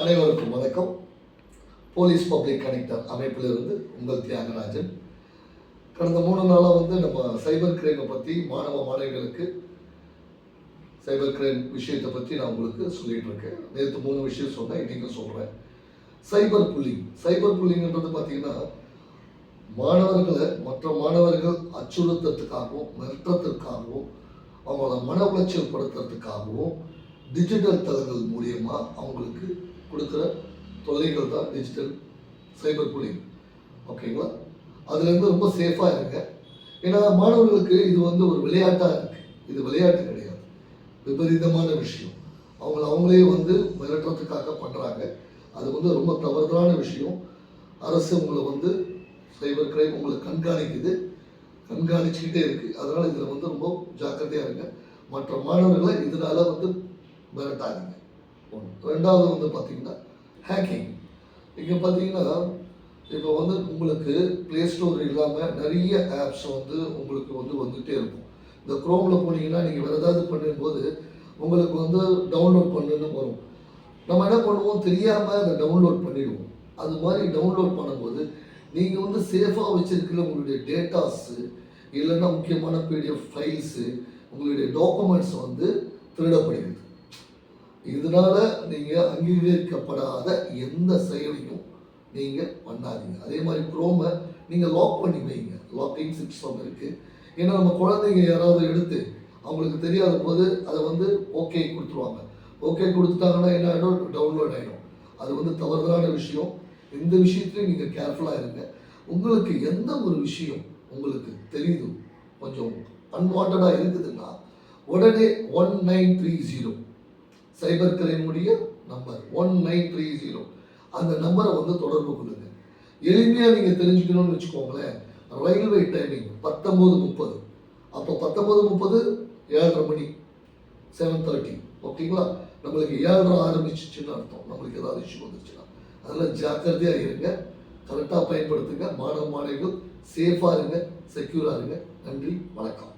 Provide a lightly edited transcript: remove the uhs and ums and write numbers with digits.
அனைவருக்கும் வணக்கம். Police public connector அமைப்பிலிருந்து உங்கள் தியாகராஜன். கடந்த 3 நாளாக நம்ம சைபர் கிரைமை பற்றி மாணவிகளுக்கு சைபர் கிரைம் விஷயத்தை பற்றி நான் உங்களுக்கு சொல்லிட்டு இருக்கேன். நேற்று 3 விஷயம் சொன்னேன், இன்றைக்கும் சொல்கிறேன். சைபர் புல்லிங்ன்றது பார்த்தீங்கன்னா மாணவர்களை மற்ற மாணவர்கள் அச்சுறுத்தத்துக்காகவும் மிரட்டத்திற்காகவும் அவங்கள மன உளைச்சல் படுத்துறதுக்காகவும் டிஜிட்டல் தளங்கள் மூலியமாக அவங்களுக்கு கொடுக்குற தொல்லைகள் தான் டிஜிட்டல் சைபர் புல்லிங். ஓகேங்களா? அதுலேருந்து ரொம்ப சேஃபாக இருங்க. ஏன்னா மாணவர்களுக்கு இது ஒரு விளையாட்டாக இருக்குது. இது விளையாட்டு கிடையாது, விபரீதமான விஷயம். அவங்களே மிரட்டுறதுக்காக பண்ணுறாங்க. அது ரொம்ப தவறுதலான விஷயம். அரசு உங்களை சைபர் கிரைம் உங்களை கண்காணிச்சுக்கிட்டே இருக்குது. அதனால் இதில் ரொம்ப ஜாக்கிரதையாக இருங்க. மற்ற மாணவர்களை இதனால் மிரட்டாதீங்க. ரெண்டாவது பார்த்தீங்கன்னா ஹேக்கிங். இங்கே பார்த்தீங்கன்னா இப்போ உங்களுக்கு ப்ளே ஸ்டோர் இல்லாமல் நிறைய ஆப்ஸ் உங்களுக்கு வந்துகிட்டே இருக்கும். இந்த குரோமில் போனீங்கன்னா நீங்கள் வேறு ஏதாவது பண்ணும்போது உங்களுக்கு டவுன்லோட் பண்ணுன்னு வரும். நம்ம என்ன பண்ணுவோம், தெரியாமல் அதை டவுன்லோட் பண்ணிடுவோம். அது மாதிரி டவுன்லோட் பண்ணும்போது நீங்கள் சேஃபாக வச்சுருக்கிற உங்களுடைய டேட்டாஸு இல்லைன்னா முக்கியமான பிடிஎஃப் ஃபைல்ஸு உங்களுடைய டாக்குமெண்ட்ஸ் திருடப்படுகிறது. இதனால் நீங்கள் அங்கீகரிக்கப்படாத எந்த செயலையும் நீங்கள் பண்ணாதீங்க. அதே மாதிரி குரோமை நீங்கள் லாக் பண்ணி வைங்க. லாக்கிங் சிஸ்டம் இருக்குது. ஏன்னா நம்ம குழந்தைங்க யாராவது எடுத்து அவங்களுக்கு தெரியாத போது அதை ஓகே கொடுத்துருவாங்க. ஓகே கொடுத்துட்டாங்கன்னா என்ன ஆகிடும், டவுன்லோட் ஆகிடும். அது தவறுதலான விஷயம். இந்த விஷயத்துலையும் நீங்கள் கேர்ஃபுல்லாக இருங்க. உங்களுக்கு எந்த ஒரு விஷயம் உங்களுக்கு தெரியுது கொஞ்சம் அன்வான்டாக இருக்குதுன்னா உடனே 1930 சைபர் கிரைமுடைய நம்பர் 1930 அந்த நம்பரை தொடர்பு கொள்ளுங்க. எளிமையாக நீங்கள் தெரிஞ்சுக்கணும்னு வச்சுக்கோங்களேன். Railway timing 19:30. அப்போ 19:30 7:30 மணி 7:30. ஓகேங்களா? நம்மளுக்கு 7:30 ஆரம்பிச்சிச்சுன்னு அர்த்தம். நம்மளுக்கு ஏதாவது இஷ்யூ வந்துச்சுன்னா அதெல்லாம் ஜாக்கிரதையாக இருங்க. கரெக்டாக பயன்படுத்துங்க. மாணவிகள் சேஃபாக இருங்க, செக்யூராக இருங்க. நன்றி, வணக்கம்.